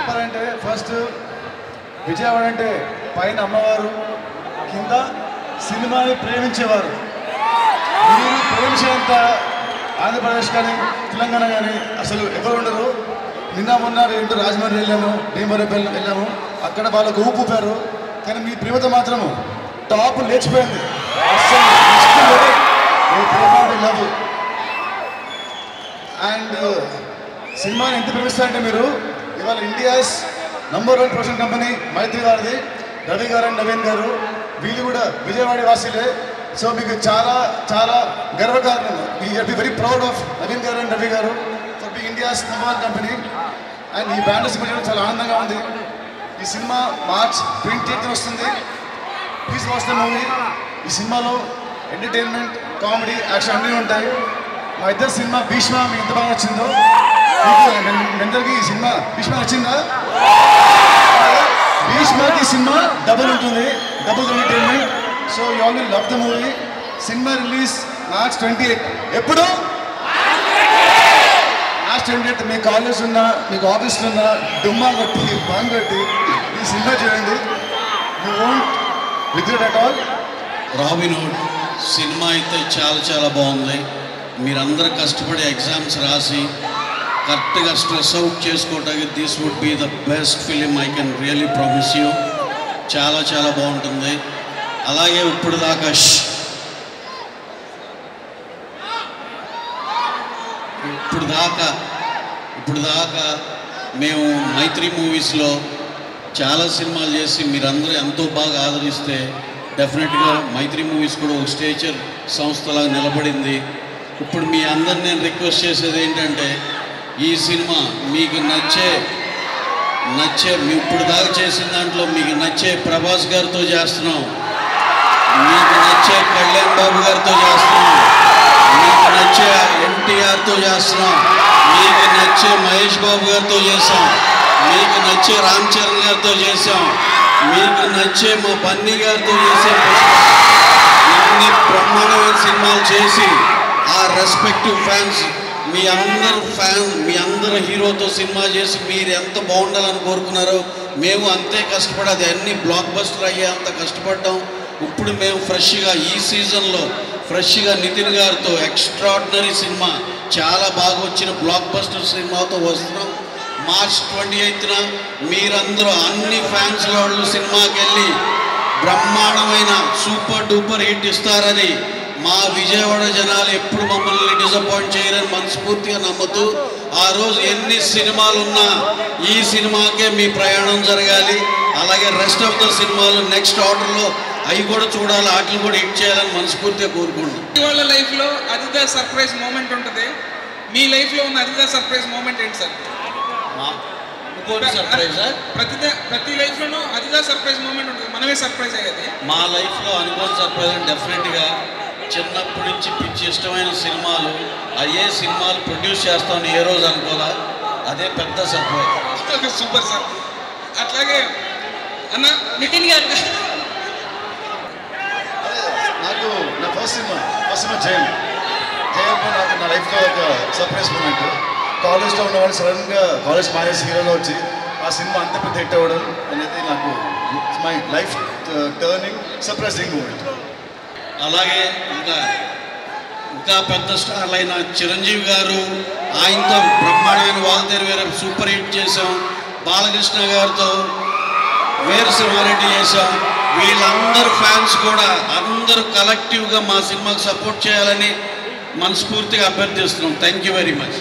చెప్పాలంటే ఫస్ట్ విజయవాడ అంటే పైన అమ్మవారు, కింద సినిమాని ప్రేమించేవారు. మీరు ప్రేమించేంత ఆంధ్రప్రదేశ్ కానీ తెలంగాణ కానీ అసలు ఎవరు ఉండరు. నిన్న మొన్న ఏంటో రాజమండ్రి వెళ్ళాము, భీమవరం వెళ్ళాము, అక్కడ వాళ్ళకు ఊపారు. కానీ మీ ప్రేమతో మాత్రము టాప్ లేచిపోయింది. లవ్ అండ్ సినిమాని ఎంత ప్రేమిస్తారంటే మీరు ఇవాళ ఇండియాస్ నంబర్ 1 ప్రొడక్షన్ కంపెనీ మైత్రి గారిది, రవి గారు అండ్ నవీన్ గారు, వీళ్ళు కూడా విజయవాడ వాసీలే. సో మీకు చాలా చాలా గర్వకారణం. You be very proud of Naveen garu and Ravi garu for be India's number 1 company. And ఈ బ్యాండ్ సినిమా చాలా ఆనందంగా ఉంది. ఈ సినిమా మార్చ్ 28th వస్తుంది. Please watch the movie. ఈ సినిమాలో ఎంటర్టైన్మెంట్, కామెడీ, యాక్షన్ అన్నీ ఉంటాయి. మా ఇద్దరు సినిమా భీష్మ మీకు ఎంత బాగా నచ్చిందో, అందరికీ ఈ సినిమా భీష్మ నచ్చిందా? భీష్మకి సినిమా డబుల్ ఉంటుంది, double entertainment. So you all will love the movie. Cinema release March 28. ఎప్పుడు? మార్చ్ 28. మీ కాలేజ్ ఉన్నా, మీకు ఆఫీస్లో ఉన్నా డుమ్మా కొట్టి, బాంగ్ కొట్టి ఈ సినిమా చూడండి. You won't regret at all. Robinhood సినిమా అయితే చాలా చాలా బాగుంది. మీరందరూ కష్టపడి ఎగ్జామ్స్ రాసి కరెక్ట్గా స్ట్రెస్ అవుట్ చేసుకోవటానికి this would be the best film. I can really promise you. చాలా చాలా బాగుంటుంది. అలాగే ఇప్పుడు దాకా మేము మైత్రి మూవీస్లో చాలా సినిమాలు చేసి మీరందరూ ఎంతో బాగా ఆదరిస్తే డెఫినెట్గా మైత్రి మూవీస్ కూడా ఒక స్టేచర్ సంస్థలాగా నిలబడింది. ఇప్పుడు మీ అందరిని నేను రిక్వెస్ట్ చేసేది ఏంటంటే, ఈ సినిమా మీకు నచ్చే ఇప్పుడు దాకా చేసిన దాంట్లో మీకు నచ్చే ప్రభాస్ గారితో చేస్తున్నాం, మీకు నచ్చే కళ్యాణ్ బాబు గారితో చేస్తున్నాం, మీకు నచ్చే ఎన్టీఆర్తో చేస్తున్నాం, మీకు నచ్చే మహేష్ బాబు గారితో చేసాం, మీకు నచ్చే రామ్ చరణ్ గారితో చేసాం, మీకు నచ్చే మా బన్నీ గారితో చేసాం. ఇన్ని బ్రహ్మాండమైన సినిమాలు చేసి ఆ రెస్పెక్టివ్ ఫ్యాన్స్ మీ అందరు హీరోతో సినిమా చేసి మీరు ఎంత బాగుండాలని కోరుకున్నారో మేము అంతే కష్టపడి అది అన్ని బ్లాక్ బస్టర్ అయ్యే అంత కష్టపడ్డాం. ఇప్పుడు మేము ఫ్రెష్గా ఈ సీజన్లో ఫ్రెష్గా నితిన్ గారితో ఎక్స్ట్రాడినరీ సినిమా, చాలా బాగా వచ్చిన బ్లాక్ బస్టర్ సినిమాతో వస్తున్నాం. మార్చ్ 28న మీరందరూ అన్ని ఫ్యాన్స్ వాళ్ళు సినిమాకి వెళ్ళి బ్రహ్మాండమైన సూపర్ డూపర్ హిట్ ఇస్తారని, మా విజయవాడ జనాలు ఎప్పుడు మమ్మల్ని డిసప్పాయింట్ చేయరని మనస్ఫూర్తిగా నమ్ముతూ, ఆ రోజు ఎన్ని సినిమాలు ఉన్నా ఈ సినిమాకే మీ ప్రయాణం జరగాలి. అలాగే రెస్ట్ ఆఫ్ ద సినిమాలు నెక్స్ట్ ఆర్డర్లో అవి కూడా చూడాలి, వాటిని కూడా హిట్ చేయాలని మనస్ఫూర్తిగా కోరుకుంటున్నాం. వాళ్ళ లైఫ్లో అతిథ సర్ప్రైజ్ మూమెంట్ ఉంటుంది. మీ లైఫ్లో ఉన్న అతిథ సర్ప్రైజ్ మూమెంట్ ఏంటి సార్? ప్రతి లైఫ్లోనూ అతిథ సర్ప్రైజ్ మూమెంట్ ఉంటుంది, మనమే సర్ప్రైజ్ అయ్యేది. మా లైఫ్లో అనుకోని సర్ప్రైజ్ అంటే డెఫినెట్గా చిన్నప్పటి నుంచి పిచ్చి ఇష్టమైన సినిమాలు, అయ్యే సినిమాలు ప్రొడ్యూస్ చేస్తామని ఏ రోజు అనుకోలే, అదే పెద్ద సర్ప్రైజ్. Super sir. అట్లాగే అన్న నితిన్ గారు, నాకు నా ఫస్ట్ సినిమా జయం నాకు నా లైఫ్లో ఒక సర్ప్రైజ్ మూమెంట్. కాలేజ్లో ఉన్నవాళ్ళు సడన్గా కాలేజ్ మానేసి హీరోలో వచ్చి ఆ సినిమా అంత పెద్ద హిట్ అవ్వడం అనేది నాకు my life turning surprising moment. అలాగే ఇంకా పెద్ద స్టార్లు అయిన చిరంజీవి గారు, ఆయనతో బ్రహ్మాండమైన వాల్తేరు వేరే సూపర్ హిట్ చేసాం. బాలకృష్ణ గారితో వీరసింహారెడ్డి చేసాం. వీళ్ళందరూ ఫ్యాన్స్ కూడా అందరూ కలెక్టివ్గా మా సినిమాకి సపోర్ట్ చేయాలని మనస్ఫూర్తిగా అభ్యర్థిస్తున్నాం. Thank you very much.